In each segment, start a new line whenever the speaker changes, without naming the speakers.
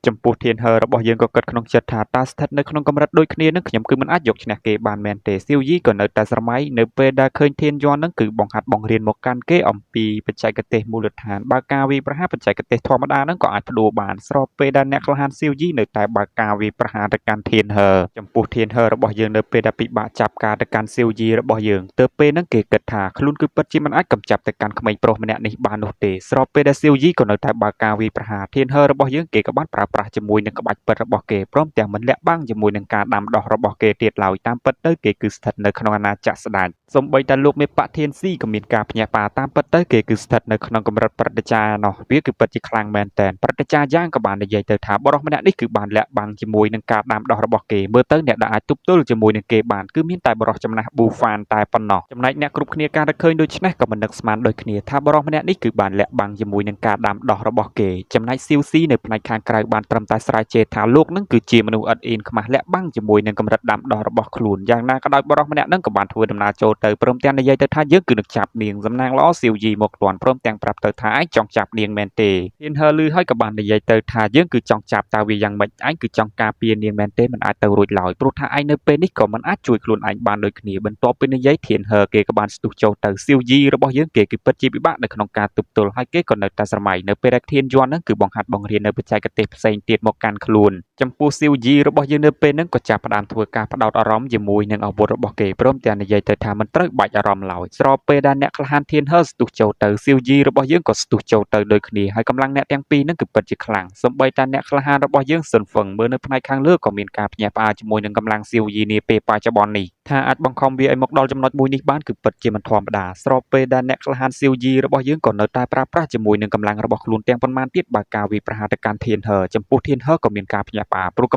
ចំពោះធានហឺរបស់យើងក៏គិតក្នុងចិត្តថាតើស្ថិតនៅក្នុងកម្រិតដូចគ្នានឹងខ្ញុំគឺមិនអាចយកឈ្នះគេបានមែនទេសៀវយីក៏នៅតែស្រមៃនៅពេលដែលឃើញធានយន់នឹងគឺបង្ហាត់បង្រៀនមកកាន់គេអំពីបច្ចេកទេសមូលដ្ឋានបើការវាយប្រហារបច្ចេកទេសធម្មតានឹងក៏អាចផ្ដួលបានស្របពេលដែលអ្នកក្លាហានសៀវយីនៅតែបើកការវាយប្រហារទៅកាន់ធានហឺចំពោះធានហឺរបស់យើងនៅពេលដែលពិបាកចាប់ការទៅកាន់សៀវយីរបស់យើងទើបពេលហ្នឹងគេគិតថាខ្លួនគឺពិតជាមិនអាចកំចាប់ទៅកាន់ក្មេងប្រុសម្នាក់នេះបាននោះទេស្របពេលដែលសៀវយីក៏នៅតែបើកការវាយប្រហារធានហឺរបស់យើងគេក៏បានប្រើប្រាស់ជាមួយនឹងក្បាច់ពិតរបស់គេព្រមទាំងមិនលាក់បាំងជាមួយនឹងការដាំដុះរបស់គេទៀតឡើយតាមពិតទៅគេគឺស្ថិតនៅក្នុងអាណាចក្រស្ដេចសូម្បីតែលោកមេបៈធានស៊ីក៏មានការភ្ញាក់ផ្អើលតាមពិតទៅគេគឺស្ថិតនៅក្នុងកម្រិតព្រឹត្តិការណ៍នោះវាគឺពិតជាខ្លាំងមែនទែនព្រឹត្តិការណ៍យ៉ាងក៏បាននិយាយទៅថាបរិសម្នាក់នេះគឺបានលាក់បាំងជាមួយនឹងការដាំដុះរបស់គេមើលទៅអ្នកដែលអាចទប់ទល់ជាមួយនឹងគេបានគឺមានតែបរិសចំណាស់ប៊ូហ្វានតែប៉ុណ្ណោះចំណែកអ្នកគ្រប់គ្នាការរកឃើញដូច្នេះក៏មិននឹកស្មានដូចគ្នាថាបរិសម្នាក់នេះគឺបានលាក់បាំងជាមួយនឹងការដាំដុះរបស់គេចំណែកស៊ីវស៊ីនៅផ្នែកខាងក្រៅបានត្រឹមតែស្រាវជ្រាវថាលោកនឹងគឺជាមនុស្សឥតអៀនខ្មាស់លាក់បាំងជាមួយនឹងកម្រិតដាំដុះរបស់ខ្លួនយ៉ាងណាក៏ដោយបរិសម្នាក់នឹងក៏បានធ្វើដំណើរចូលទៅព្រមទាំងនិយាយទៅថាយើងគឺនឹងចាប់នាងសំណាងល្អស៊ីវយីមកទាន់ព្រមទាំងប្រាប់ទៅថាឯងចង់ចាប់នាងមែនទេហ៊ានហឺលឺហើយក៏បាននិយាយទៅថាយើងគឺចង់ចាប់តើវាយ៉ាងម៉េចឯងគឺចង់ការពារនាងមែនទេមិនអាចទៅរួចឡើយព្រោះថាឯងនៅពេលនេះក៏មិនអាចជួយខ្លួនឯងបានដូចគ្នាបន្ទាប់ពីនិយាយធានហឺគេក៏បានស្ទុះចូលទៅស៊ីវយីរបស់យើងគេគឺពិតជាពិបាកនៅក្នុងការទប់ទល់ហើយគេក៏នៅតែស្រមៃនៅពេលដែលធានយន់ហ្នឹងគឺបង្ហាត់បង្រៀននៅបច្ចេកទេសផ្សេងទៀតមកកាន់ខ្លួនចំពោះស៊ីវយីរបស់យើងនៅពេលហ្នឹងក៏ចាប់ផ្ដើមធ្វើការផ្ដោតអារម្មណ៍ជាមួយនឹងអាវុធរបស់គេព្រមទាំងនិយាយទៅថាមិនត្រូវបាច់អារម្មណ៍ឡើយស្របពេលដែលអ្នកក្លាហានធានហឺស្ទុះចូលទៅស៊ីវយីរបស់យើងក៏ស្ទុះចូលទៅដូចគ្នាហើយកម្លាំងអ្នកទាំងពីរហ្នឹងគឺពិតជាខ្លាំងសូម្បីតែអ្នកក្លាហានរបស់យើងស៊ុនហ្វឹងមើលនៅផ្នែកខាងលើក៏មានការភ្ញាក់ផ្អើលជាមួយនឹងកម្លាំងស៊ីវយីនាពេលបច្ចុប្បន្ននេះថាអាចបង្ខំវាឲ្យមកដល់ចំណុចមួយនេះបានគឺពិតជាមិនធម្មតាស្របពេលដែលអ្នកក្លាហានស៊ីវយីរបស់យើងក៏នៅតែប្រើប្រាស់ជាមួយនឹងកម្លាំងរបស់ខ្លួនទាំងប៉ុន្មានទៀតបើការវាយប្រហារទៅកាន់ធានហឺចំពោះធានហឺក៏មានការភ្ញាក់ផ្អើលព្រោះក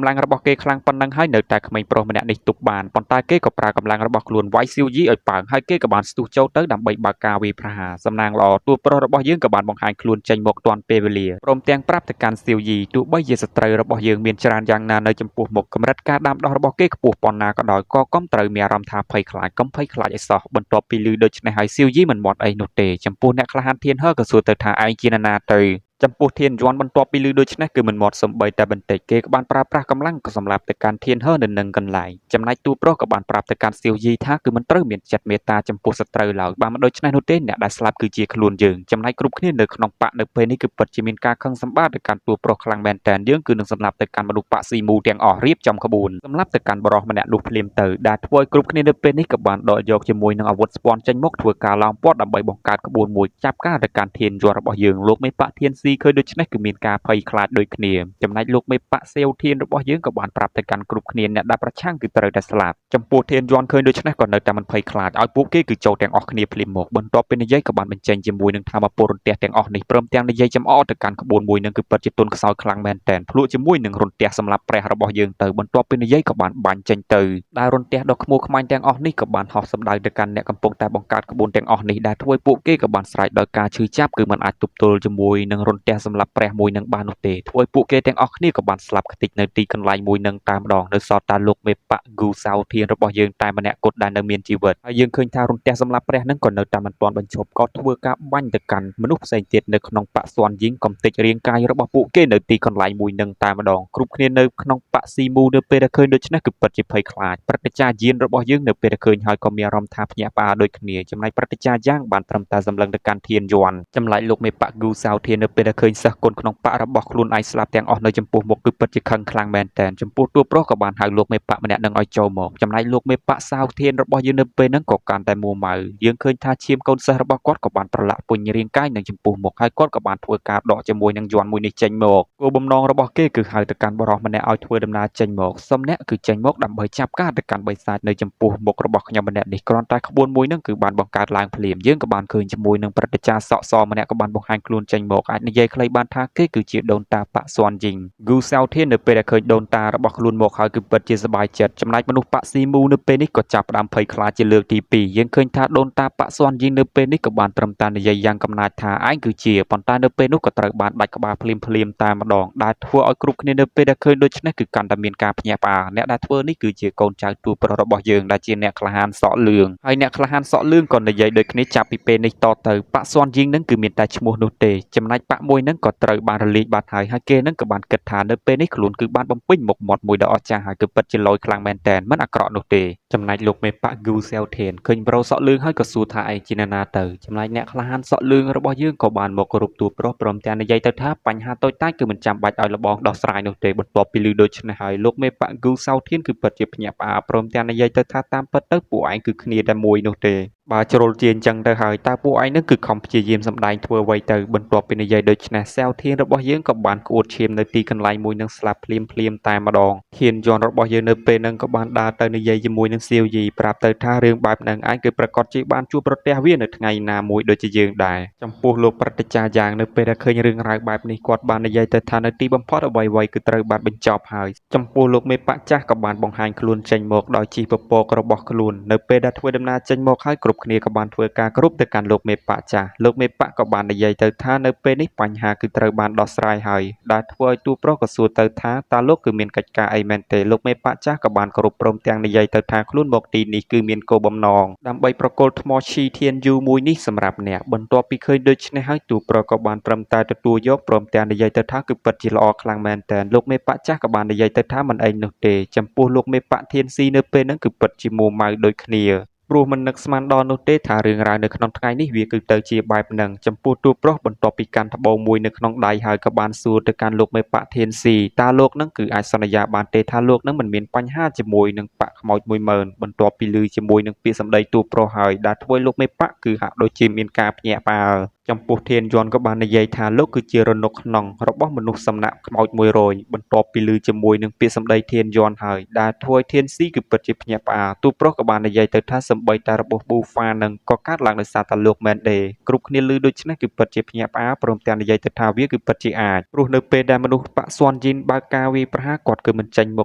ម្លាំងរបស់គេខ្លាំងប៉ុណ្ណឹងហើយនៅតែក្មេងប្រុសម្នាក់នេះទប់បានប៉ុន្តែគេក៏ប្រើកម្លាំងរបស់ខ្លួនវាយស៊ីវយីឲ្យប៉ើងហើយគេក៏បានស្ទុះចូលទៅដើម្បីបើកការវាយប្រហារសំណាងល្អតួប្រុសរបស់យើងក៏បានបង្ហាញខ្លួនចេញមកទាន់ពេលវេលាព្រមទាំងប្រាប់ទៅកាន់ស៊ីវយីទោះបីជាសត្រូវរបស់យើងមានច្រើនយ៉ាងណានៅចំពោះមុខកម្រិតការដាំដុះរបស់គេខ្ពស់ប៉ុណ្ណាក៏ដោយក៏កុំត្រូវមានអារម្មណ៍ថាភ័យខ្លាចកុំភ័យខ្លាចអីសោះបន្ទាប់ពីឮដូច្នេះហើយស៊ីវយីមិនមាត់អីនោះទេចំពោះអ្នកក្លាហានធានហឺក៏សួរទៅថាឯងជានរណាទៅចំពោះធានយន់បន្ទាប់ពីឮដូច្នេះគឺមិនមាត់សំបីតែបន្តិចគេក៏បានប្រើប្រាស់កម្លាំងក៏សម្លាប់ទៅកាន់ធានហឺនៅនឹងកន្លែងចំណែកតួប្រុសក៏បានប្រាប់ទៅកាន់ស៊ីវយីថាគឺមិនត្រូវមានចិត្តមេត្តាចំពោះសត្រូវឡើយបើមិនដូច្នេះនោះទេអ្នកដែលស្លាប់គឺជាខ្លួនយើងចំណែកគ្រប់គ្នានៅក្នុងបកនៅពេលនេះគឺពិតជាមានការខឹងសម្បារទៅកាន់តួប្រុសខ្លាំងមែនទែនយើងគឺនឹងសម្លាប់ទៅកាន់មនុស្សបកស៊ីមូទាំងអស់រៀបចំក្បួនសម្លាប់ទៅកាន់បរិសម្នាក់នោះភ្លាមទៅដែលធ្វើឲ្យគ្រប់គ្នានៅពេលនេះក៏បានដកយកជាមួយនឹងអាវុធស្ពាន់ចេញមកធ្វើការឡោមព័ទ្ធដើម្បីបង្កើតក្បួនមួយចាប់ការទៅកាន់ធានយន់របស់យើងលោកមេបកធានស៊ីឃើញដូច្នេះគឺមានការភ័យខ្លាចដូចគ្នាចំណែកលោកមេបកសេវធានរបស់យើងក៏បានប្រាប់ទៅកាន់គ្រប់គ្នាអ្នកដែលប្រឆាំងគឺត្រូវតែស្លាប់ចំពោះធានយន់ឃើញដូច្នេះក៏នៅតែមិនភ័យខ្លាចឲ្យពួកគេគឺចូលទាំងអស់គ្នាភ្លាមមកបន្ទាប់ពីនិយាយក៏បានបញ្ចេញជាមួយនឹងធម្មពលរន្ទះទាំងអស់នេះព្រមទាំងនិយាយចំអកទៅកាន់ក្បួនមួយនឹងគឺពិតជាទុនខ្សោយខ្លាំងមែនតែនភ្លក់ជាមួយនឹងរន្ទះសម្រាប់ព្រះរបស់យើងទៅបន្ទាប់ពីនិយាយក៏បានបាញ់ចេញទៅដែលរន្ទះដ៏ខ្មៅខ្មាញ់ទាំងអស់នេះក៏បានហោះសម្ដៅទៅកាន់អ្នកកំពុងតែបង្កើតក្បួនទាំងអស់នេះដែលធ្វើឲ្យពួកគេក៏បានស្រែកដោយការឈឺចាប់គឺមិនអាចទប់ទល់ជាមួយនឹងរន្ទះសម្រាប់ព្រះមួយនឹងបាននោះទេធ្វើឲ្យពួកគេទាំងអស់គ្នាក៏បានស្លាប់ខ្ទេចនៅទីកន្លែងមួយនឹងតែម្ដងនៅសល់តែលោកមេបកហ្គូសៅធានរបស់យើងតែម្នាក់គត់ដែលនៅមានជីវិតហើយយើងឃើញថារន្ទះសម្រាប់ព្រះនឹងក៏នៅតែមិនទាន់បញ្ឈប់ក៏ធ្វើការបាញ់ទៅកាន់មនុស្សផ្សេងទៀតនៅក្នុងបកស៊ွန်យីងកំទេចរាងកាយរបស់ពួកគេនៅទីកន្លែងមួយនឹងតែម្ដងគ្រប់គ្នានៅក្នុងបកស៊ីមូនៅពេលដែលឃើញដូច្នេះគឺពិតជាភ័យខ្លាចព្រឹត្តិការណ៍យានរបស់យើងនៅពេលដែលឃើញហើយក៏មានអារម្មណ៍ថាភ្ញាក់ផ្អើលដូចគ្នាចំណែកព្រឹត្តិការណ៍យ៉ាងបានត្រឹមតែសម្លឹងទៅកាន់ធានយន់ចម្លែកលោកមេបកហ្គូសៅធាននៅពេលដែលឃើញសិស្សគុនក្នុងបករបស់ខ្លួនឯងស្លាប់ទាំងអស់នៅចំពោះមុខគឺពិតជាខឹងខ្លាំងមែនតែនចំពោះតួប្រុសក៏បានហៅលោកមេបកម្នាក់នឹងឲ្យចូលមកចំណែកលោកមេបកសៅធានរបស់យើងនៅពេលហ្នឹងក៏កាន់តែមួម៉ៅយើងឃើញថាឈាមកូនសិស្សរបស់គាត់ក៏បានប្រឡាក់ពុញរាងកាយនឹងចំពោះមុខហើយគាត់ក៏បានធ្វើការដកជាមួយនឹងយ័ន្តមួយនេះចេញមកគោលបំណងរបស់គេគឺហៅទៅកាន់បរិសម្នាក់ឲ្យធ្វើដំណើរចេញមកសុំអ្នកគឺចេញមកដើម្បីចាប់ការទៅកាន់បិសាចនៅចំពោះមុខរបស់ខ្ញុំម្នាក់នេះគ្រាន់តែក្បួនមួយហ្នឹងគឺបានបង្កើតឡើងភ្លាមយើងក៏បានឃើញជាមួយនឹងព្រឹទ្ធាចារ្យសក់សម្នាក់ក៏បានបង្ហាញខ្លួនចេញមកអាចនិយាយខ្លីបានថាគេគឺជាដូនតាប៉ាក់ស៊ွန်យីងហ្គូសៅធាននៅពេលដែលឃើញដូនតារបស់ខ្លួនមកហើយគឺពិតជាសប្បាយចិត្តចំណែកមនុស្សប៉ាក់ស៊ីមូនៅពេលនេះក៏ចាប់ផ្ដើមភ័យខ្លាចជាលើកទី2យើងឃើញថាដូនតាប៉ាក់ស៊ွန်យីងនៅពេលនេះក៏បានត្រឹមតែនិយាយយ៉ាងកំណាចថាឯងគឺជាប៉ុន្តែនៅពេលនោះក៏ត្រូវបានដាច់ក្បាលភ្លាមតែម្ដងដែលធ្វើឲ្យគ្រប់គ្នានៅពេលដែលឃើញដូច្នេះគឺកាន់តែមានការភ្ញាក់ផ្អើលអ្នកដែលធ្វើនេះគឺជាកូនចៅទូប្រុសរបស់យើងដែលជាអ្នកក្លាហានសក់លឿងហើយអ្នកក្លាហានសក់លឿងក៏និយាយដូចគ្នាចាប់ពីពេលនេះតទៅប៉ាក់ស៊ွန်យីងនឹងគឺមានតែឈ្មោះនោះទេចំណែកប៉ាក់ មួយហ្នឹងក៏ត្រូវបានរលាយបាត់ហើយគេហ្នឹងក៏បានគិតថានៅពេលនេះខ្លួនគឺបានបំពេញមុខមាត់មួយដ៏អស្ចារ្យហើយគឺពិតជាលយខ្លាំងមែនតែនមិនអាក្រក់នោះទេចំណែកលោកមេប៉ាក់ Gu Seothean ឃើញប្រូសក់លឿងហើយក៏សួរថាឯងជាអ្នកណាទៅចំណែកអ្នកក្លាហានសក់លឿងរបស់យើងក៏បានមកគោរពទូប្រុសព្រមទាំងនិយាយទៅថាបញ្ហាតូចតាចគឺមិនចាំបាច់ឲ្យលបងដោះស្រាយនោះទេបន្ទាប់ពីឮដូច្នេះហើយលោកមេប៉ាក់ Gu Seothean គឺពិតជាភ្ញាក់ផ្អើលព្រមទាំងនិយាយទៅថាតាមពិតទៅពួកឯងគឺគ្នាតែមួយនោះទេបើជ្រុលជាអញ្ចឹងទៅហើយតើពួកឯងនឹងគឺខំព្យាយាមសម្ដែងធ្វើអ្វីទៅបន្ទាប់ពីនិយាយដូច្នេះសែវធានរបស់យើងក៏បានក្អួតឈាមនៅទីកន្លែងមួយនឹងស្លាប់ភ្លាមតែម្ដងធានយន្តរបស់យើងនៅពេលហ្នឹងក៏បានដើរទៅនិយាយជាមួយនឹងសៀវយីប្រាប់ទៅថារឿងបែបហ្នឹងឯងគឺប្រកាសជាបានជួបប្រទះវានៅថ្ងៃណាមួយដូចជាយើងដែរចំពោះលោកប្រតិចាយ៉ាងនៅពេលដែលឃើញរឿងរ៉ាវបែបនេះគាត់បាននិយាយទៅថានៅទីបំផុតអ្វីៗគឺត្រូវបានបញ្ចប់ហើយចំពោះលោកមេប៉ាក់ចាស់ក៏បានបង្ហាញខ្លួនចេញមកដោយជិះពពករបស់ខ្លួននៅពេលដែលធ្វើដំណើរចេញមកហើយគ្រប់គ្នាក៏បានធ្វើការគ្រប់ទៅកាន់លោកមេប៉ាក់ចាស់លោកមេប៉ាក់ក៏បាននិយាយទៅថានៅពេលនេះបញ្ហាគឺត្រូវបានដោះស្រាយហើយដែលធ្វើឲ្យទូប្រុសក៏សួរទៅថាតើលោកគឺមានកិច្ចការអីមែនទេលោកមេប៉ាក់ចាស់ក៏បានគោរពព្រមទាំងនិយាយទៅថាខ្លួនមកទីនេះគឺមានគោលបំណងដើម្បីប្រគល់ថ្មឈីធានយូមួយនេះសម្រាប់អ្នកបន្ទាប់ពីឃើញដូច្នេះហើយទូប្រុសក៏បានត្រឹមតែទទួលយកព្រមទាំងនិយាយទៅថាគឺពិតជាល្អខ្លាំងមែនទែនលោកមេប៉ាក់ចាស់ក៏បាននិយាយទៅថាមិនអីនោះទេចំពោះលោកមេប៉ាក់ធានស៊ីនៅពេលហ្នឹងគឺពិតជាមួម៉ៅដូចគ្នាព្រោះមិននឹកស្មានដល់នោះទេថារឿងរ៉ាវនៅក្នុងថ្ងៃនេះវាគឺទៅជាបែបហ្នឹងចំពោះទូប្រុសបន្ទាប់ពីកាន់ត្បូងមួយនៅក្នុងដៃហើយក៏បានសួរទៅកាន់លោកមេប៉ាក់ធានស៊ីតើលោកនឹងគឺអាចសន្យាបានទេថាលោកនឹងមិនមានបញ្ហាជាមួយនឹងប៉ាក់ខ្មោច10000បន្ទាប់ពីឮជាមួយនឹងពាក្យសម្ដីទូប្រុសហើយដែលធ្វើលោកមេប៉ាក់គឺហាក់ដូចជាមានការភ្ញាក់ផ្អើលចំពោះធានយន្តក៏បាននិយាយថាលោកគឺជារនុកក្នុងរបស់មនុស្សសំណាក់ខ្មោច100បន្ទាប់ពីឮជាមួយនឹងពាក្យសម្ដីធានយន្តហើយដែលធ្វើឲ្យធានស៊ីគឺពិតជាភ្ញាក់ផ្អើលទូប្រុសក៏បាននិយាយទៅថាសំបីតែរបស់ប៊ូហ្វានឹងក៏កើតឡើងដោយសារតែលោកមែនទេគ្រប់គ្នាឮដូច្នេះគឺពិតជាភ្ញាក់ផ្អើលព្រមទាំងនិយាយទៅថាវាគឺពិតជាអាចព្រោះនៅពេលដែលមនុស្សប៉ាក់ស៊ွန်ជីនបើកការវាយប្រហារគាត់គឺមិនចេញមុ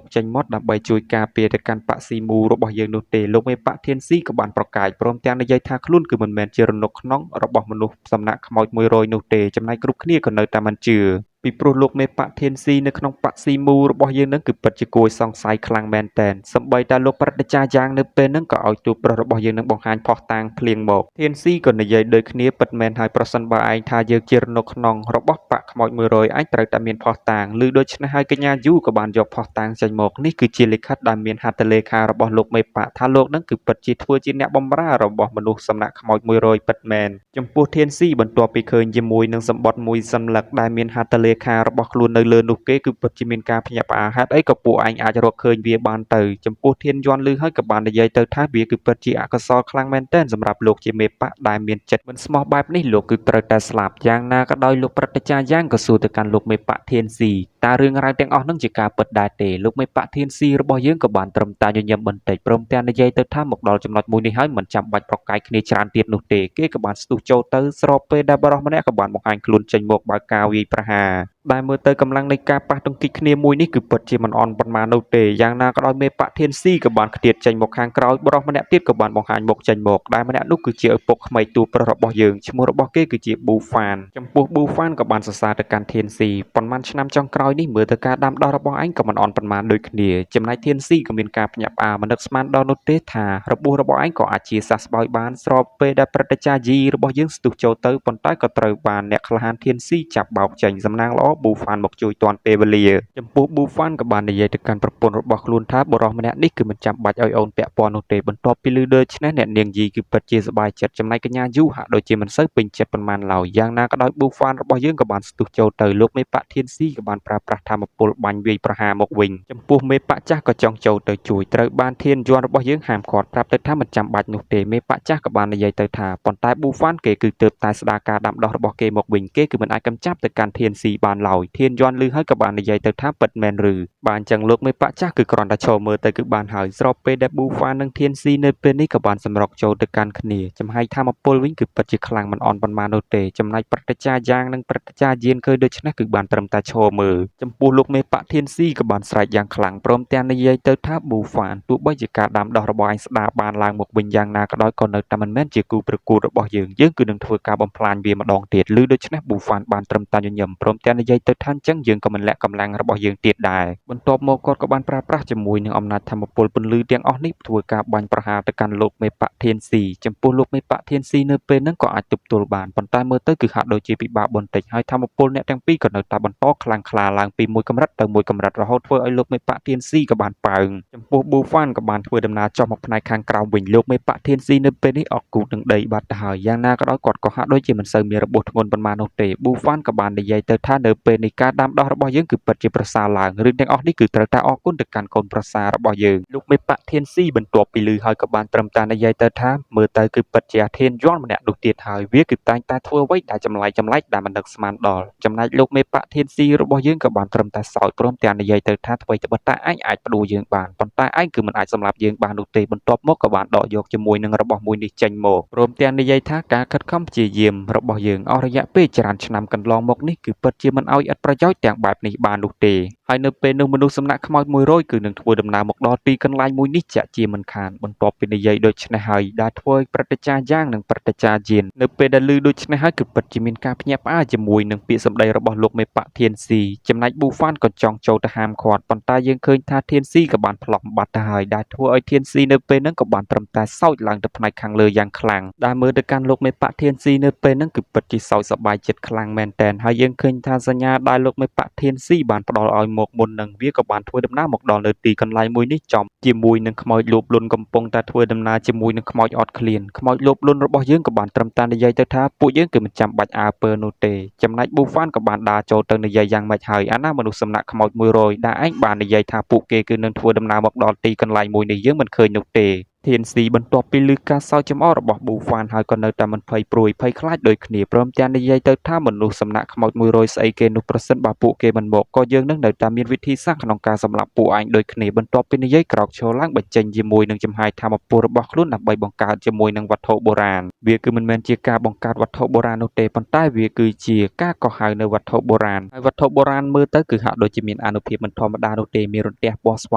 ខចេញមាត់ដើម្បីជួយការពារទៅកាន់ប៉ាក់ស៊ីមូរបស់យើងនោះទេលោកមេប៉ាក់ធានស៊ីក៏បានប្រកាសព្រមទាំងនិយាយថាខ្លួនគឺមិនមែនជារនុកក្នុងរបស់មនុស្សសំណាក់ខ្មោច100នោះទេចំណែកគ្រប់គ្នាក៏នៅតែមិនជឿពីព្រោះលោកមេប៉ាក់ធានស៊ីនៅក្នុងប៉ាក់ស៊ីមូរបស់យើងនឹងគឺពិតជាគួរសង្ស័យខ្លាំងមែនតែនសម្បីតែលោកប្រតិចាយ៉ាងនៅពេលហ្នឹងក៏ឲ្យទូប្រុសរបស់យើងនឹងបង្ហាញផុសតាងភ្លៀងមកធានស៊ីក៏និយាយដូចគ្នាពិតមែនហើយប្រសិនបើឯងថាយើងជារនុកក្នុងរបស់ប៉ាក់ខ្មោច100ឯងត្រូវតែមានផុសតាងឬដូច្នេះហើយកញ្ញាយូក៏បានយកផុសតាងចេញមកនេះគឺជាលិខិតដែលមានហត្ថលេខារបស់លោកមេប៉ាក់ថាលោកនឹងគឺពិតជាធ្វើជាអ្នកបម្រើរបស់មនុស្សសំណាក់ខ្មោច100ពិតមែនចំពោះធានស៊ីបន្ទាប់ពីឃើញជាមួយនឹងសម្បត្តិមួយសន្លឹកដែលមានហត្ថលេខារបស់ខ្លួននៅលើនោះគេគឺពិតជាមានការភ្ញាក់ផ្អើលហេតុអីក៏ពួកឯងអាចរកឃើញវាបានទៅចំពោះធានយន្តឮហើយក៏បាននិយាយទៅថាវាគឺពិតជាអកុសលខ្លាំងមែនទែនសម្រាប់លោកជាមេប៉ាក់ដែលមានចិត្តមិនស្មោះបែបនេះលោកគឺត្រូវតែស្លាប់យ៉ាងណាក៏ដោយលោកប្រតិចាយ៉ាងក៏សួរទៅកាន់លោកមេប៉ាក់ធានស៊ីតើរឿងរ៉ាវទាំងអស់នោះជាការពិតដែរទេលោកមេប៉ាក់ធានស៊ីរបស់យើងក៏បានត្រឹមតែញញឹមបន្តិចព្រមទាំងនិយាយទៅថាមកដល់ចំណុចមួយនេះហើយមិនចាំបាច់ប្រកែកគ្នាច្រើនទៀតនោះទេគេក៏បានស្ទុះចូលទៅស្របពេលដែលបរិសម្នាក់ក៏បានបង្ហាញខ្លួនចេញមកបើកការវាយប្រហារដែលមើលទៅកម្លាំងនៃការប៉ះទង្គិចគ្នាមួយនេះគឺពិតជាមិនអន់ប៉ុន្មាននោះទេយ៉ាងណាក៏ដោយមេប៉ាក់ធានស៊ីក៏បានខ្ទាតចេញមកខាងក្រោយបរិសម្នាក់ទៀតក៏បានបង្ហាញមុខចេញមកដែលម្នាក់នោះគឺជាឪពុកក្មេកទូប្រុសរបស់យើងឈ្មោះរបស់គេគឺជាប៊ូហ្វានចំពោះប៊ូហ្វានក៏បានសរសើរទៅកាន់ធានស៊ីប៉ុន្មានឆ្នាំចុងក្រោយនេះមើលទៅការដាំដុះរបស់ឯងក៏មិនអន់ប៉ុន្មានដូចគ្នាចំណែកធានស៊ីក៏មានការភ្ញាក់ផ្អើលមិននឹកស្មានដល់នោះទេថារបួសរបស់ឯងក៏អាចជាសះស្បើយបានស្របពេលដែលព្រឹត្តិចាយីរបស់យើងស្ទុះចូលទៅប៉ុន្តែក៏ត្រូវបានអ្នកក្លាហានធានស៊ីចាប់បោកចេញសំណាងល្អប៊ូហ្វានមកជួយទាន់ពេលវេលាចំពោះប៊ូហ្វានក៏បាននិយាយទៅកាន់ប្រពន្ធរបស់ខ្លួនថាបុរសម្នាក់នេះគឺមិនចាំបាច់ឲ្យអូនពាក់ព័ន្ធនោះទេបន្ទាប់ពីឮដូច្នេះអ្នកនាងយីគឺពិតជាសប្បាយចិត្តចំណែកកញ្ញាយូហាក់ដូចជាមិនសូវពេញចិត្តប៉ុន្មានឡើយយ៉ាងណាក៏ដោយប៊ូហ្វានរបស់យើងក៏បានស្ទុះចូលទៅលោកមេប៉ាក់ធានស៊ីក៏បានប្រើប្រាស់ធម្មពលបាញ់វាយប្រហារមកវិញចំពោះមេប៉ាក់ចាស់ក៏ចង់ចូលទៅជួយត្រូវបានធានយន្តរបស់យើងហាមឃាត់ប្រាប់ទៅថាមិនចាំបាច់នោះទេមេប៉ាក់ចាស់ក៏បាននិយាយទៅថាប៉ុន្តែប៊ូហ្វានគេគឺទើបតែស្ដារការដាំដុះរបស់គេមកវិញគេគឺមិនអាចកម្ចាត់ទៅកាន់ធានស៊ីបានឡើយធានយន្តឮហើយក៏បាននិយាយទៅថាពិតមែនឬបានអញ្ចឹងលោកមេប៉ាក់ចាស់គឺគ្រាន់តែឈរមើលទៅគឺបានហើយស្របពេលដែលប៊ូហ្វាននិងធានស៊ីនៅពេលនេះក៏បានសម្រុកចូលទៅកាន់គ្នាចំហាយធម្មពលវិញគឺពិតជាខ្លាំងមិនអន់ប៉ុន្មាននោះទេចំណែកព្រឹត្តិចារយ៉ាងនិងព្រឹត្តិចារយានឃើញដូច្នេះគឺបានត្រឹមតែឈរមើលចំពោះលោកមេប៉ាក់ធានស៊ីក៏បានស្រែកយ៉ាងខ្លាំងព្រមទាំងនិយាយទៅថាប៊ូហ្វានទោះបីជាការដាំដុះរបស់ឯងស្ដារបានឡើងមកវិញយ៉ាងណាក៏ដោយក៏នៅតែមិនមែនជាគូប្រកួតរបស់យើងគឺនឹងធ្វើការបំផ្លាញវាម្ដងទៀតឬដូច្នេះប៊ូហ្វានបានត្រឹមតែញញឹមព្រមទាំងនិយាយ យាយទៅថាអញ្ចឹងយើងក៏មិនលាក់កម្លាំងរបស់យើងទៀតដែរបន្ទាប់មកគាត់ក៏បានប្រើប្រាស់ជាមួយនឹងអំណាចធម្មពលពន្លឺទាំងអស់នេះធ្វើការបាញ់ប្រហារទៅកាន់លោកមេបៈធានស៊ីចំពោះលោកមេបៈធានស៊ីនៅពេលហ្នឹងក៏អាចទប់ទល់បានប៉ុន្តែមើលទៅគឺហាក់ដូចជាពិបាកបន្តិចហើយធម្មពលអ្នកទាំងពីរក៏នៅតែបន្តខ្លាំងក្លាឡើងពីមួយកម្រិតទៅមួយកម្រិតរហូតធ្វើឲ្យលោកមេបៈធានស៊ីក៏បានប៉ើងចំពោះប៊ូហ្វានក៏បានធ្វើដំណើរចុះមកផ្នែកខាងក្រោមវិញលោកមេបៈធានស៊ីនៅពេលនេះអស់គូតនឹងដីបាត់ទៅហើយយ៉ាងណាក៏ដោយគាត់ក៏ហាក់ដូចជាមិនសូវមានរបួសធ្ងន់ប៉ុន្មាននោះទេប៊ូហ្វានក៏បាននិយាយទៅថានៅពេលនេះការដាំដុះរបស់យើងគឺពិតជាប្រសើរឡើងរឿងទាំងអស់នេះគឺត្រូវតែអរគុណទៅកាន់កូនប្រសាររបស់យើងលោកមេបៈធានស៊ីបន្ទាប់ពីឮហើយក៏បានត្រឹមតែនិយាយទៅថាមើលទៅគឺពិតជាអាធានយ័ន្តម្នាក់នោះទៀតហើយវាគឺតែងតែធ្វើអ្វីដែលចម្លែកដែលមិននឹកស្មានដល់ចំណែកលោកមេបៈធានស៊ីរបស់យើងក៏បានត្រឹមតែសោកព្រមទាំងនិយាយទៅថាអ្វីត្បិតតែឯងអាចផ្ដួលយើងបានប៉ុន្តែឯងគឺមិនអាចសម្លាប់យើងបាននោះទេបន្ទាប់មកក៏បានដកយកជាមួយនឹងរបស់មួយនេះចេញមកព្រមទាំងនិយាយថាការខិតខំព្យាយាមរបស់យើងអស់រយៈពេលច្រើនឆ្នាំកន្លងមកនេះគឺពិតជាមិនឲ្យឥតប្រយោជន៍ទាំងបែបនេះបាននោះទេហើយនៅពេលនោះមនុស្សសំណាក់ខ្មោច100គឺនឹងធ្វើដំណើរមកដល់ទីកន្លែងមួយនេះជាក់ជាមិនខានបន្ទាប់ពីនិយាយដូច្នេះហើយដែលធ្វើឲ្យព្រឹត្តិការណ៍យ៉ាងនិងព្រឹត្តិការណ៍យាននៅពេលដែលឮដូច្នេះហើយគឺពិតជាមានការភ្ញាក់ផ្អើលជាមួយនឹងពាក្យសម្ដីរបស់លោកមេបៈធានស៊ីចំណែកប៊ូហ្វានក៏ចង់ចូលទៅហាមឃាត់ប៉ុន្តែយើងឃើញថាធានស៊ីក៏បានផ្លុកបំបត្តិទៅហើយដែលធ្វើឲ្យធានស៊ីនៅពេលហ្នឹងក៏បានត្រឹមតែសោចឡើងទៅផ្នែកខាងលើយ៉ាងខ្លាំងដែលមើលទៅកាន់លោកមេបៈធានស៊ីនៅពេលហ្នឹងគឺពិតជាសោកសប្បាយចិត្តខ្លាំងមែនទែនហើយយើងឃើញថាសញ្ញាដែលលោកមេបៈធានស៊ីបានផ្ដល់ឲ្យមកមុននឹងវាក៏បានធ្វើដំណើរមកដល់នៅទីកន្លែងមួយនេះចំជាមួយនឹងខ្មោចលោភលន់កំពុងតែធ្វើដំណើរជាមួយនឹងខ្មោចអត់ឃ្លានខ្មោចលោភលន់របស់យើងក៏បានត្រឹមតែនិយាយទៅថាពួកយើងគឺមិនចាំបាច់អើពើនោះទេចំណែកប៊ូហ្វានក៏បានដើរចូលទៅនិយាយយ៉ាងម៉េចហើយអាណាមនុស្សសំណាក់ខ្មោច100ដែលឯងបាននិយាយថាពួកគេគឺនឹងធ្វើដំណើរមកដល់ទីកន្លែងមួយនេះយើងមិនឃើញនោះទេធានស៊ីបន្ទាប់ពីឮការសើចចំអករបស់ប៊ូហ្វានហើយក៏នៅតែមិនភ័យព្រួយភ័យខ្លាចដូចគ្នាព្រមទាំងនិយាយទៅថាមនុស្សសំណាក់ខ្មោច100ស្អីគេនោះប្រសិនបើពួកគេមិនមកក៏យើងនឹងនៅតែមានវិធីសាស្ត្រក្នុងការសម្លាប់ពួកឯងដូចគ្នាបន្ទាប់ពីនិយាយក្រោកឈរឡើងបញ្ចេញជាមួយនឹងចំហាយធម្មពលរបស់ខ្លួនដើម្បីបង្កើតជាមួយនឹងវត្ថុបុរាណវាគឺមិនមែនជាការបង្កើតវត្ថុបុរាណនោះទេប៉ុន្តែវាគឺជាការកោះហៅនៅវត្ថុបុរាណហើយវត្ថុបុរាណមើលទៅគឺហាក់ដូចជាមានអានុភាពមិនធម្មតានោះទេមានរន្ទះពណ៌ស្វ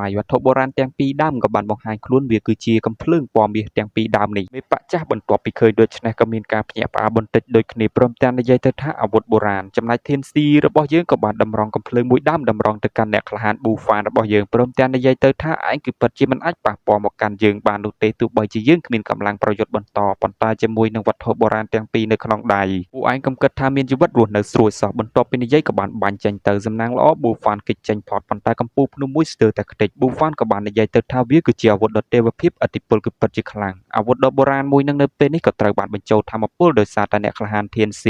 ាយវត្ថុបុរាណទាំងពីរដើមក៏បានបង្ហាញខ្លួនវាគឺជាកំភ្លើងពណ៌មាសទាំងពីរដើមនេះមេបៈចាស់បន្ទាប់ពីឃើញដូច្នេះក៏មានការភ្ញាក់ផ្អើលបន្តិចដូចគ្នាព្រមទាំងនិយាយទៅថាអាវុធបុរាណចំណែកធានស៊ីរបស់យើងក៏បានតម្រង់កំភ្លើងមួយដើមតម្រង់ទៅកាន់អ្នកក្លាហានប៊ូហ្វានរបស់យើងព្រមទាំងនិយាយទៅថាឯងគឺពិតជាមិនអាចប៉ះពាល់មកកាន់យើងបាននោះទេទោះបីជាយើងគ្មានកម្លាំងប្រយុទ្ធបន្តប៉ុន្តែជាមួយនឹងវត្ថុបុរាណទាំងពីរនៅក្នុងដៃពួកឯងកុំគិតថាមានជីវិតរស់នៅស្រួលសោះបន្ទាប់ពីនិយាយក៏បានបាញ់ចេញទៅសំណាងល្អប៊ូហ្វានគេចចេញផុតប៉ុន្តែកំពូលភ្នំមួយស្ទើរតែខ្ទេចប៊ូហ្វានក៏បាននិយាយទៅថាវាគឺជាអាវុធដ៏ទេវភាពឥទ្ធិពលគឺពិតជាខ្លាំងអាវុធដ៏បុរាណមួយនឹងនៅពេលនេះក៏ត្រូវបានបញ្ចូលធម្មពលដោយសារតែអ្នកក្លាហានធានស៊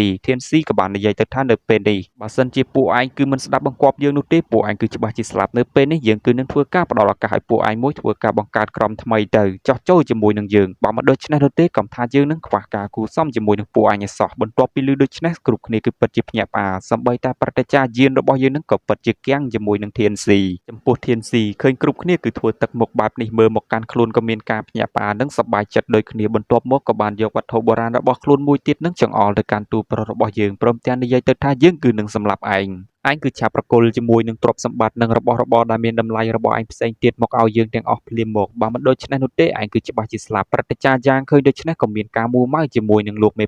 ីក៏បាននិយាយទៅថានៅពេលនេះបើសិនជាពួកឯងគឺមិនស្ដាប់បង្គាប់យើងនោះទេពួកឯងគឺច្បាស់ជាស្លាប់នៅពេលនេះយើងគឺនឹងធ្វើការផ្ដល់ឱកាសឲ្យពួកឯងមួយធ្វើការបង្កើតក្រុមថ្មីទៅចោះចូលជាមួយនឹងយើងបើមិនដូច្នេះនោះទេកំថាយើងនឹងខ្វះការគូសមជាមួយនឹងពួកឯងឲ្យសោះបន្ទាប់ពីឮដូច្នេះគ្រប់គ្នាគឺពិតជាភ្ញាក់ផ្អើលសម្បីតែប្រតិចារយានរបស់យើងនឹងក៏ពិតជាគាំងជាមួយនឹងធានស៊ីចំពោះធានស៊ីឃើញគ្រប់គ្នាគឺធ្វើទឹកមុខបែបនេះមើលមកកាន់ខ្លួនក៏មានការភ្ញាក់ផ្អើលនិងសប្បាយចិត្តដូចគ្នាបន្ទាប់មកក៏បានយកវត្ថុបុរាណរបស់ខ្លួនមួយទៀតនឹងចង្អុលទៅកាន់ទូប្រុសរបស់យើងព្រមទាំងនិយាយទៅថាយើងគឺនឹងសម្លាប់ឯងគឺឆាប់ប្រគល់ជាមួយនឹងទ្រព្យសម្បត្តិនិងរបស់របរដែលមានតម្លៃរបស់ឯងផ្សេងទៀតមកឲ្យយើងទាំងអស់ភ្លាមមកបើមិនដូច្នេះនោះទេឯងគឺច្បាស់ជាស្លាប់ព្រឹត្តិការណ៍យ៉ាងឃើញដូច្នេះក៏មានការមួម៉ៅជាមួយនឹងលោកមេ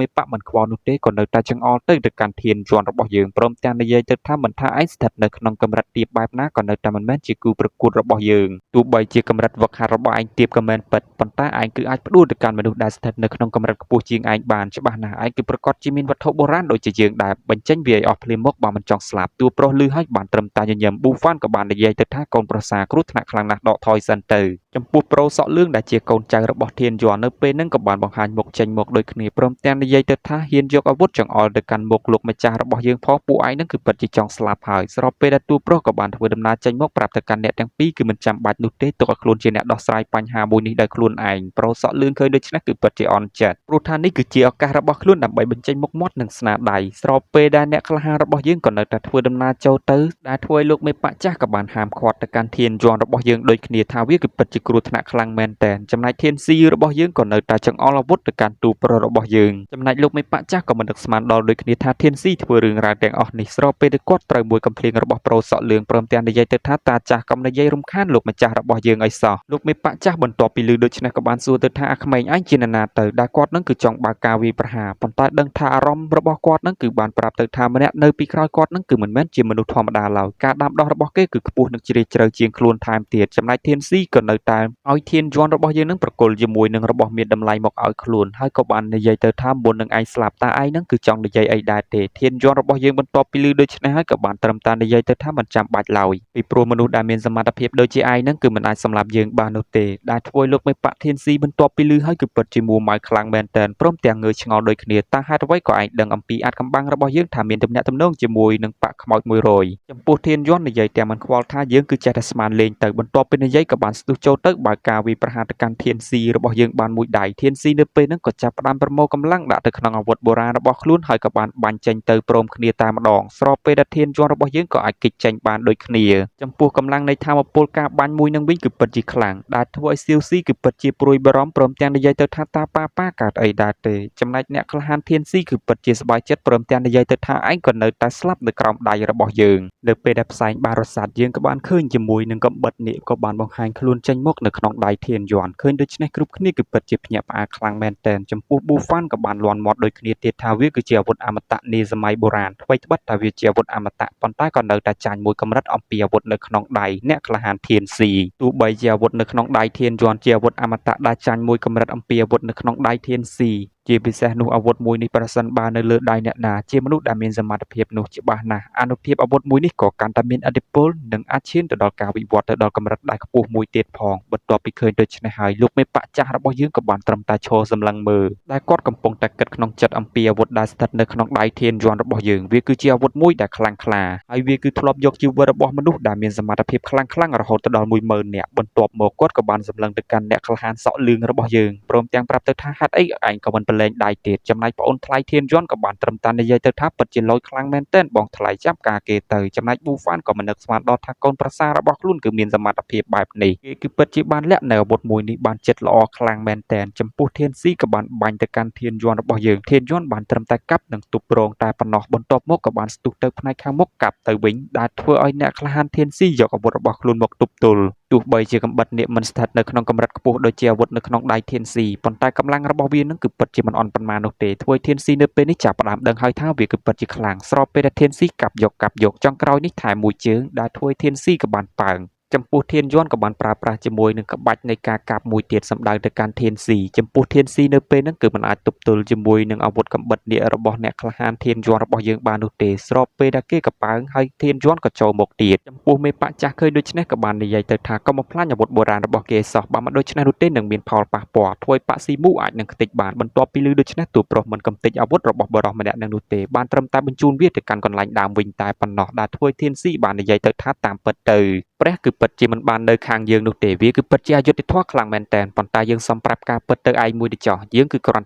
បៈមិនខ្វល់នោះទេក៏នៅតែចង្អុលទៅកាន់ធានយន្តរបស់យើងព្រមទាំងនិយាយទៅថាមិនថាឯងស្ថិតនៅក្នុងកម្រិតទាបបែបណាក៏នៅតែមិនមែនជាគូប្រកួតរបស់យើងទោះបីជាកម្រិតវឹកហាត់របស់ឯងទាបក៏មែនពិតប៉ុន្តែឯងគឺអាចផ្ដួលទៅកាន់មនុស្សដែលស្ថិតនៅក្នុងកម្រិតខ្ពស់ជាងឯងបានច្បាស់ណាស់ឯងគឺប្រកាសជាមានវត្ថុបុរាណដូចជាយើងដែរបញ្ចេញវាឲ្យអស់ភ្លាមមកបើមិនចង់ស្លាប់ទូប្រុសឮហើយបានត្រឹមតែញញឹមប៊ូហ្វានក៏បាននិយាយទៅថាកូនប្រសាគ្រោះថ្នាក់ខ្លាំងណាស់ដកថយសិនទៅចំពោះប្រូសក់លឿងដែលជាកូនចៅរបស់ធានយន្តនៅពេលហ្នឹងក៏បានបង្ហាញមុខចេញមកដូចគ្នាព្រមទាំងនិយាយទៅថាហ៊ានយកអាវុធចង្អុលទៅកាន់មុខលោកម្ចាស់របស់យើងផងពួកឯងហ្នឹងគឺពិតជាចង់ស្លាប់ហើយស្របពេលដែលទូប្រុសក៏បានធ្វើដំណើរចេញមកប្រាប់ទៅកាន់អ្នកទាំងពីរគឺមិនចាំបាច់នោះទេទុកឲ្យខ្លួនជាអ្នកដោះស្រាយបញ្ហាមួយនេះដោយខ្លួនឯងប្រូសក់លឿងឃើញដូច្នេះគឺពិតជាអន់ចិត្តព្រោះថានេះគឺជាឱកាសរបស់ខ្លួនដើម្បីបញ្ចេញមុខមាត់និងស្នាដៃស្របពេលដែលអ្នកក្លាហានរបស់យើងក៏នៅតែធ្វើដំណើរចូលទៅដែលធ្វើឲ្យលោកមេបៈចាស់ក៏បានហាមឃាត់ទៅកាន់ធានយន្តរបស់យើងដូចគ្នាថាវាគឺពិតជាគ្រោះថ្នាក់ខ្លាំងមែនទែនចំណែកធានស៊ីរបស់យើងក៏នៅតែចង្អុលអាវុធទៅកាន់ទូប្រុសរបស់យើងចំណែកលោកមេបៈចាស់ក៏មិននឹកស្មានដល់ដូចគ្នាថាធានស៊ីធ្វើរឿងរ៉ាវទាំងអស់នេះស្របពេលដែលគាត់ត្រូវមួយកំភ្លៀងរបស់ប្រូសក់លឿងព្រមទាំងនិយាយទៅថាតាចាស់កុំនិយាយរំខានលោកម្ចាស់របស់យើងឲ្យសោះលោកមេបៈចាស់បន្ទាប់ពីឮដូច្នេះក៏បានសួរទៅថាអាក្មេងឯងជានរណាទៅដែលគាត់នឹងគឺចង់បើកការវាយប្រហារប៉ុន្តែដឹងថាអារម្មណ៍របស់គាត់នឹងគឺបានប្រាប់ទៅថាម្នាក់នៅពីក្រោយគាត់ ហ្នឹងគឺមិនមែនជាមនុស្សធម្មតាឡើយការដាំដុះរបស់គេគឺខ្ពស់និងជ្រាលជ្រៅជាងខ្លួនថែមទៀតចំណែកធានស៊ីក៏នៅតែឲ្យធានយ័ន្តរបស់យើងនឹងប្រគល់ជាមួយនឹងរបស់មានតម្លៃមកឲ្យខ្លួនហើយក៏បាននិយាយទៅថាមុននឹងឯងស្លាប់តើឯងនឹងគឺចង់និយាយអីដែរទេធានយ័ន្តរបស់យើងបន្ទាប់ពីឮដូច្នេះហើយក៏បានត្រឹមតែនិយាយទៅថាមិនចាំបាច់ឡើយពីព្រោះមនុស្សដែលមានសមត្ថភាពដូចជាឯងនឹងគឺមិនអាចសម្លាប់យើងបាននោះទេដែលធ្វើឲ្យលោកមេប៉ាធានស៊ីបន្ទាប់ពីឮហើយគឺពិតជាមួម៉ៅខ្លាំងមែនទែនព្រមទាំងងើយឆ្ងល់ដូចគ្នាតើហេតុអ្វីក៏ឯងដឹងអំពីអាចកំបាំងរបស់យើងថាមានទំនាក់ទំនងជាមួយនឹងប៉ាក់ខ្មោច100ចំពោះធានយ័ន្តនិយាយទាំងមិនខ្វល់ថាយើងគឺចេះតែស្មានលេងទៅបន្ទាប់ពីនិយាយក៏បានស្ទុះចូលទៅបើការវាប្រហារទៅកាន់ធានស៊ីរបស់យើងបានមួយដៃធានស៊ីនៅពេលហ្នឹងក៏ចាប់ផ្ដើមប្រមូលកម្លាំងដាក់ទៅក្នុងអាវុធបុរាណរបស់ខ្លួនហើយក៏បានបាញ់ចេញទៅព្រមគ្នាតែម្ដងស្របពេលដែលធានយ័ន្តរបស់យើងក៏អាចគេចចេញបានដូចគ្នាចំពោះកម្លាំងនៃថាមពលការបាញ់មួយនឹងវិញគឺពិតជាខ្លាំងដែលធ្វើឲ្យសៀវស៊ីគឺពិតជាព្រួយបារម្ភព្រមទាំងនិយាយទៅថាតាប៉ាកើតអីដែរទេចំណែកអ្នកក្លាហានធានស៊ីគឺពិតជាសប្បាយចិត្តព្រមទាំងនិយាយទៅថាឯងក៏នៅតែស្លាប់នៅក្រោមដៃរបស់យើងនៅពេលដែលផ្សែងបារស័តយើងក៏បានឃើញជាមួយនឹងកំបិតនាគក៏បានបង្ហាញខ្លួនចេញមកនៅក្នុងដៃធានយ័ន្តឃើញដូច្នេះគ្រប់គ្នាគឺពិតជាភ្ញាក់ផ្អើលខ្លាំងមែនទែនចំពោះប៊ូហ្វានក៏បានលាន់មាត់ដូចគ្នាទៀតថាវាគឺជាអាវុធអមតៈនាសម័យបុរាណថ្មីត្បិតថាវាជាអាវុធអមតៈប៉ុន្តែក៏នៅតែចាញ់មួយកម្រិតអំពីអាវុធនៅក្នុងដៃអ្នកក្លាហានធានស៊ីទោះបីជាអាវុធនៅក្នុងដៃធានយ័ន្តជាអាវុធអមតៈដែលចាញ់មួយកម្រិតអំពីអាវុធនៅក្នុងដៃធានស៊ីជាពិសេសនោះអាវុធមួយនេះប្រសិនបើនៅលើដៃអ្នកណាជាមនុស្សដែលមានសមត្ថភាពនោះច្បាស់ណាស់អានុភាពអាវុធមួយនេះក៏កាន់តែមានឥទ្ធិពលនិងអាចឈានទៅដល់ការវិវត្តទៅដល់កម្រិតដែលខ្ពស់មួយទៀតផងបន្ទាប់ពីឃើញដូច្នេះហើយលោកមេប៉ាចាស់របស់យើងក៏បានត្រឹមតែឈរសម្លឹងមើលដែលគាត់កំពុងតែគិតក្នុងចិត្តអំពីអាវុធដែលស្ថិតនៅក្នុងដៃធានយ័ន្តរបស់យើងវាគឺជាអាវុធមួយដែលខ្លាំងក្លាហើយវាគឺធ្លាប់យកជីវិតរបស់មនុស្សដែលមានសមត្ថភាពខ្លាំងរហូតដល់10000នាក់បន្ទាប់មកគាត់ក៏បានសម្លឹងទៅកាន់អ្នកក្លាហានសក់លឿងរបស់យើងព្រមទាំងប្រាប់ទៅថាហេតុអីឯងក៏មិនប្រឡែងដៃទៀតចំណែកប្អូនថ្លៃធានយ័ន្តក៏បានត្រឹមតែនិយាយទៅថាពិតជាលយខ្លាំងមែនទែនបងថ្លៃចាប់ការគេទៅចំណែកប៊ូហ្វានក៏មិននឹកស្មានដល់ថាកូនប្រសាររបស់ខ្លួនគឺមានសមត្ថភាពបែបនេះគេគឺពិតជាបានលាក់នៅអាវុធមួយនេះបានចិត្តល្អខ្លាំងមែនទែនចំពោះធានស៊ីក៏បានបាញ់ទៅកាន់ធានយ័ន្តរបស់យើងធានយ័ន្តបានត្រឹមតែកាប់និងទប់រងតែប៉ុណ្ណោះបន្ទាប់មកក៏បានស្ទុះទៅផ្នែកខាងមុខកាប់ទៅវិញដែលធ្វើឲ្យអ្នកក្លាហានធានស៊ីយកអាវុធរបស់ខ្លួនមកទប់ទល់ទោះបីជាកំបិតនាគមិនស្ថិតនៅក្នុងកម្រិតខ្ពស់ដូចជាអាវុធនៅក្នុងដៃធានស៊ីប៉ុន្តែកម្លាំងរបស់វានឹងគឺពិតជាមិនអន់ប៉ុន្មាននោះទេធ្វើឲ្យធានស៊ីនៅពេលនេះចាប់ផ្ដើមដឹងហើយថាវាគឺពិតជាខ្លាំងស្របពេលដែលធានស៊ីកាប់យកចុងក្រោយនេះថែមមួយជើងដែលធ្វើឲ្យធានស៊ីក៏បានប៉ើងចំពោះធានយ័ន្តក៏បានប្រើប្រាស់ជាមួយនឹងក្បាច់នៃការកាប់មួយទៀតសម្ដៅទៅកាន់ធានស៊ីចំពោះធានស៊ីនៅពេលហ្នឹងគឺមិនអាចទប់ទល់ជាមួយនឹងអាវុធកំបិតនាគរបស់អ្នកក្លាហានធានយ័ន្តរបស់យើងបាននោះទេស្របពេលដែលគេកប៉ើងហើយធានយ័ន្តក៏ចូលមកទៀតចំពោះមេប៉ាចាស់ឃើញដូច្នេះក៏បាននិយាយទៅថាកុំបំផ្លាញអាវុធបុរាណរបស់គេសោះបើមិនដូច្នេះនោះទេនឹងមានផលប៉ះពាល់ធ្វើឲ្យប៉ាស៊ីមូអាចនឹងខ្ទេចបានបន្ទាប់ពីឮដូច្នេះទូប្រុសមិនកំទេចអាវុធរបស់បរិសម្នាក់នឹងនោះទេបានត្រឹមតែបញ្ជូនវាទៅកាន់កន្លែងដើមវិញតែប៉ុណ្ណោះដែលធ្វើឲ្យធានស៊ីបាននិយាយទៅថាតាមពិតទៅព្រះគឺពិតជាមិនបាននៅខាងយើងនោះទេវាគឺពិតជាអយុត្តិធម៌ខ្លាំងមែនទែនប៉ុន្តែយើងសំប្រាប់ការពិតទៅឯងមួយទៅចោះយើងគឺគ្រាន់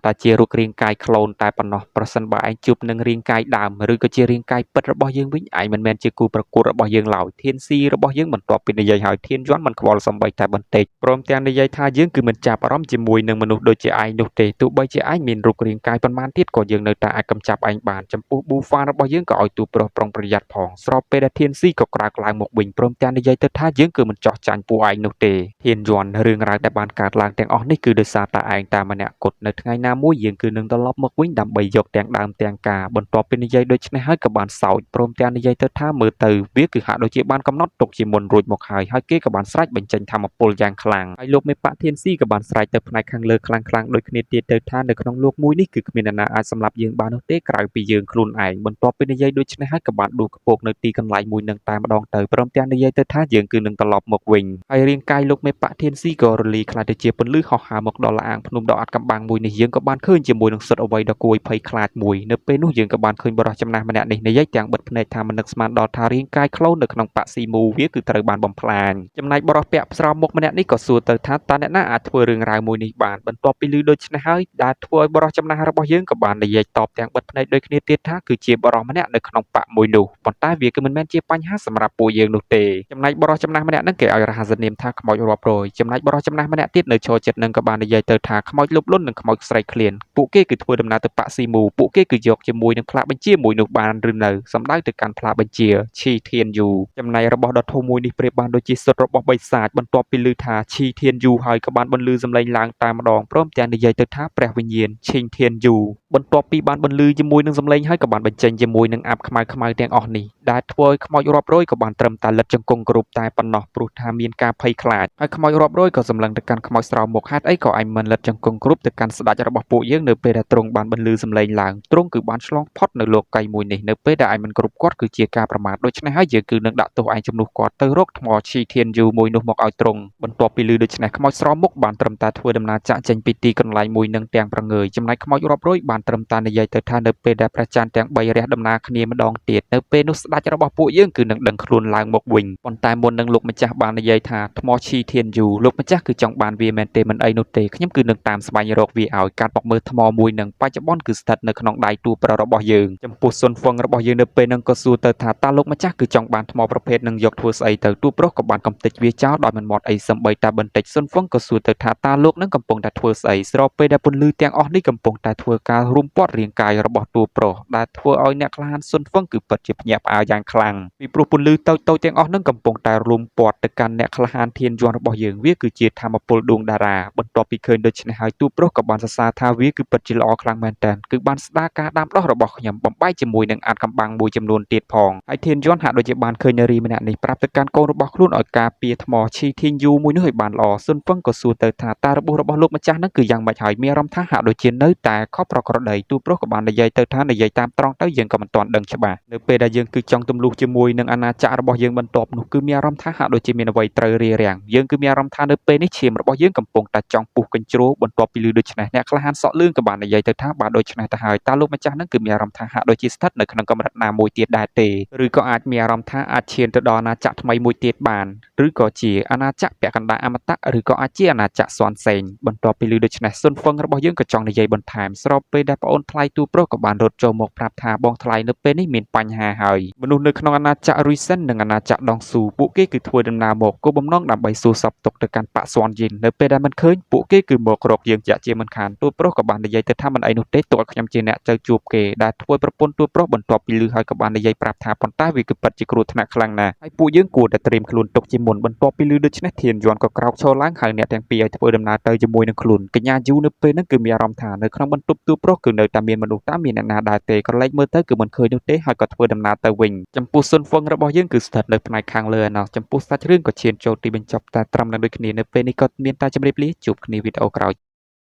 តែជារូបរាងកាយក្លូនតែប៉ុណ្ណោះប្រសិនបើឯងជួបនឹងរាងកាយដើមឬក៏ជារាងកាយពិតរបស់យើងវិញឯងមិនមែនជាគូប្រកួតរបស់យើងឡើយធានស៊ីរបស់យើងបន្ទាប់ពីនិយាយហើយធានយ័ន្តមិនខ្វល់សំបីតែបន្តិចព្រមទាំងនិយាយថាយើងគឺមិនចាប់អារម្មណ៍ជាមួយនឹងមនុស្សដូចជាឯងនោះទេទោះបីជាឯងមានរូបរាងកាយប៉ុន្មានទៀតក៏យើងនៅតែអាចកំចាប់ឯងបានចំពោះប៊ូហ្វារបស់យើងក៏ឲ្យទូប្រុសប្រុងប្រយ័ត្នផងស្របពេលដែលធានស៊ីក៏ក្រើកឡើងមកវិញព្រមទាំងនិយាយទៅថាយើងគឺមិនចោះចាញ់ពួកឯងនោះទេធានយ័ន្តរឿងរ៉ាវដែលបានកើតឡើងទាំងអស់នេះគឺដោយសារតែឯងតែម្នាក់គត់នៅថ្ងៃណាមួយយើងគឺនឹងត្រឡប់មកវិញដើម្បីយកទាំងដើមទាំងការបន្ទាប់ពីនិយាយដូច្នេះហើយក៏បានសោចព្រមទាំងនិយាយទៅថាមើលទៅវាគឺហាក់ដូចជាបានកំណត់ទុកជាមុនរួចមកហើយគេក៏បានស្រែកបញ្ចេញធម្មពលយ៉ាងខ្លាំងហើយលោកមេប៉ាធានស៊ីក៏បានស្រែកទៅផ្នែកខាងលើខ្លាំងដូចគ្នាទៀតទៅថានៅក្នុងលោកមួយនេះគឺគ្មានអ្នកណាអាចសម្លាប់យើងបាននោះទេក្រៅពីយើងខ្លួនឯងបន្ទាប់ពីនិយាយដូច្នេះហើយក៏បានដួលខ្ពកនៅទីកន្លែងមួយនឹងតែម្ដងទៅព្រមទាំងនិយាយទៅថាយើងគឺនឹងត្រឡប់មកវិញហើយរាងកាយលោកមេប៉ាធានស៊ីក៏រលាយខ្លាចទៅជាពន្លឺហោះហើរមកដល់អាងភ្នំដ៏អត់កំបាំងមួយនេះយើងក៏បានឃើញជាមួយនឹងសុទ្ធអ្វីដ៏គួរឲ្យភ័យខ្លាចមួយនៅពេលនោះយើងក៏បានឃើញបរិសុទ្ធចំណាស់ម្នាក់នេះនិយាយទាំងបិទភ្នែកថាមិននឹកស្មានដល់ថារាងកាយក្លូននៅក្នុងប៉ាស៊ីមូវាគឺត្រូវបានបំផ្លាញចំណែកបរិសុទ្ធពាក់ស្រោមមុខម្នាក់នេះក៏សួរទៅថាតើអ្នកណាអាចធ្វើរឿងរ៉ាវមួយនេះបានបន្ទាប់ពីឮដូច្នេះហើយដែលធ្វើឲ្យបរិសុទ្ធចំណាស់របស់យើងក៏បាននិយាយតបទាំងបិទភ្នែកដូចគ្នាទៀតថាគឺជាបរិសុទ្ធម្នាក់នៅក្នុងប៉ាមួយនោះប៉ុន្តែវាគឺមិនមែនជាបញ្ហាសម្រាប់ពួកយើងនោះទេចំណែក បរិសចំណាស់ម្នាក់ហ្នឹងគេឲ្យរហស្សនាមថាខ្មោចរាប់រយចំណែកបរិសចំណាស់ម្នាក់ទៀតនៅឈរចិត្តនឹងក៏បាននិយាយទៅថាខ្មោចលុបលន់និងខ្មោចស្រែកឃ្លានពួកគេគឺធ្វើដំណើរទៅប៉ាក់ស៊ីមូពួកគេគឺយកជាមួយនឹងផ្លាកបញ្ជាមួយនោះបានឬនៅសំដៅទៅកាន់ផ្លាកបញ្ជាឈីធានយូចំណែករបស់ដ៏ធំមួយនេះប្រៀបបានដូចជាសុទ្ធរបស់បិសាចបន្ទាប់ពីឮថាឈីធានយូហើយក៏បានបន្លឺសំឡេងឡើងតែម្ដងព្រមទាំងនិយាយទៅថាព្រះវិញ្ញាណឈីងធានយូបន្ទាប់ពីបានបន្លឺជាមួយនឹងសំឡេងហើយក៏បានបញ្ចេញជាមួយនឹងអាប់ខ្មៅទាំងអស់នេះដែលធ្វើឲ្យខ្មោចរាប់រយក៏បានត្រឹមតែលិតជង្គង់គ្រប់តែប៉ុណ្ណោះព្រោះថាមានការភ័យខ្លាចហើយខ្មោចរាប់រយក៏សម្លឹងទៅកាន់ខ្មោចស្រោមមុខហេតុអីក៏ឯងមិនលិតជង្គង់គ្រប់ទៅកាន់ស្ដេចរបស់ពួកយើងនៅពេលដែលទ្រង់បានបន្លឺសំឡេងឡើងទ្រង់គឺបានឆ្លងផុតនៅលោកីមួយនេះនៅពេលដែលឯងមិនគ្រប់គាត់គឺជាការប្រមាថដូច្នេះហើយយើងគឺនឹងដាក់ទោសឯងជំនួសគាត់ទៅរកថ្មឈីធានយូមួយនោះមកឲ្យទ្រង់បន្ទាប់ពីលឺដូច្នេះខ្មោចស្រោមមុខបានត្រឹមតែធ្វើដំណើរចាក់ចេញពីទីកន្លែងមួយនឹងទាំងប្រងើយចំណែកខ្មោចរាប់រយបានត្រឹមតែនិយាយទៅថានៅពេលដែលព្រះច័ន្ទទាំង3រះដំណើរគ្នាម្ដងទៀតនៅពេលនោះស្ដេចរបស់ពួកយើងគឺនឹងដឹងខ្លួនឡើងមកវិញប៉ុន្តែមុននឹងលោកម្ចាស់បាននិយាយថាថ្មឈីធានយូលោកម្ចាស់គឺចង់បានវាមែនទេមិនអីនោះទេខ្ញុំគឺនឹងតាមស្វែងរកវាឲ្យកាត់មកមើលថ្មមួយនឹងបច្ចុប្បន្នគឺស្ថិតនៅក្នុងដៃទូប្ររបស់យើងចំពោះសុនហ្វឹងរបស់យើងនៅពេលនឹងក៏សួរទៅថាតើលោកម្ចាស់គឺចង់បានថ្មប្រភេទនឹងយកធ្វើស្អីទៅទូប្រុសក៏បានកំទេចវាចោលដោយមិនមាត់អីសម្បីតែបន្តិចសុនហ្វឹងក៏សួរទៅថាតើលោកនឹងកំពុងតែធ្វើស្អីស្របពេលដែលពន្លឺទាំងអស់នេះកំពុងតែធ្វើការរុំព័ទ្ធរាងកាយរបស់ទូប្រុសដែលធ្វើឲ្យអ្នកក្លាហានសុនហ្វឹងគឺពិតជាភ្ញាក់ផ្អើលយ៉ាងខ្លាំងពីព្រោះពន្លឺតូចៗទាំងអស់នឹងកំពុងតែរុំព័ទ្ធទៅកាន់អ្នកក្លាហានធានយន្តរបស់យើងវាគឺជាធម្មពលដួងតារាបន្ទាប់ពីឃើញដូច្នេះហើយទូប្រុសក៏បានសរសើរថាវាគឺពិតជាល្អខ្លាំងមែនទែនគឺបានស្ដារការដាំដុះរបស់ខ្ញុំបំបែកជាមួយនឹងអាតកំបាំងមួយចំនួនទៀតផងហើយធានយន្តហាក់ដូចជាបានឃើញនារីម្នាក់នេះប្រាប់ទៅកាន់កូនរបស់ខ្លួនឲ្យការពារថ្មឈីធានយូមួយនោះឲ្យបានល្អសុនហ្វឹងក៏សួរទៅថាតើរបួសរបស់លោកម្ចាស់នឹងគឺយ៉ាងម៉េចហើយមានអារម្មណ៍ថាហាក់ដូចជានៅតែខុសប្រក្រតីទូប្រុសក៏បាននិយាយទៅថានិយាយតាមត្រង់ទៅយើងក៏មិនទាន់ដឹងច្បាស់នៅពេលដែលយើងគឺចង់ទម្លុះជាមួយនឹងអាណាចក្ររបស់យើងបន្ទាប់នោះគឺមានអារម្មណ៍ថាហាក់ដូចជាមានអ្វីត្រូវរារាំងយើងគឺមានអារម្មណ៍ថានៅពេលនេះឈាមរបស់យើងកំពុងតែចង់ពុះកញ្ជ្រោលបន្ទាប់ពីឮដូច្នេះអ្នកក្លាហានសក់លឿងក៏បាននិយាយទៅថាបាទដូច្នេះទៅហើយតើលោកម្ចាស់នឹងគឺមានអារម្មណ៍ថាហាក់ដូចជាស្ថិតនៅក្នុងកម្រិតណាមួយទៀតដែរទេឬក៏អាចមានអារម្មណ៍ថាអាចឈានទៅដល់អាណាចក្រថ្មីមួយទៀតបានឬក៏ជាអាណាចក្រពាក់កណ្ដាលអមតៈឬក៏អាចជាអាណាចក្រស៊ន់សេងបន្ទាប់ពីឮដូច្នេះសុនហ្វឹងរបស់យើងក៏ចង់និយាយបន្ថែមស្របពេលដែលប្អូនថ្លៃទូប្រុសក៏បានរត់ចូលមកប្រាប់ថាបងថ្លៃនៅពេលនេះមានបញ្ហាហើយមនុស្សនៅក្នុងអាណាចក្ររុយសិននិងអាណាចក្រដងស៊ូពួកគេគឺធ្វើដំណើរមកគោលបំណងដើម្បីសួរសពទុកទៅកាន់ប៉ាក់ស៊ွန်យីននៅពេលដែលមិនឃើញពួកគេគឺមករកយើងជាក់ជាមិនខានទូប្រុសក៏បាននិយាយទៅថាមិនអីនោះទេទោះឲ្យខ្ញុំជាអ្នកទៅជួបគេដែលធ្វើប្រពន្ធទូប្រុសបន្ទាប់ពីឮហើយក៏បាននិយាយប្រាប់ថាប៉ុន្តែវាគឺពិតជាគ្រោះថ្នាក់ខ្លាំងណាស់ហើយពួកយើងគួរតែត្រៀមខ្លួនទុកជាមុនបន្ទាប់ពីឮដូច្នេះធានយន្តក៏ក្រោកឈរឡើងហៅអ្នកទាំងពីរឲ្យធ្វើដំណើរទៅជាមួយនឹងខ្លួនកញ្ញាយូនៅពេលហ្នឹងគឺមានអារម្មណ៍ថានៅក្នុងបន្ទប់ទូប្រុសគឺនៅតែមានមនុស្សតាមមានអ្នកណាដែរទេក៏លេចមើលទៅគឺមិនឃើញនោះទេហើយក៏ធ្វើដំណើរទៅវិញចំពោះសុនហ្វឹងរបស់យើងគឺស្ថិតនៅផ្នែកខាងលើឯណោះចំពោះសាច់រឿងក៏ឈានចូលទីបញ្ចប់តែត្រឹមនឹងដូចគ្នានៅពេលនេះក៏មានតែជម្រាបលាជួបគ្នាវីដេអូក្រោយ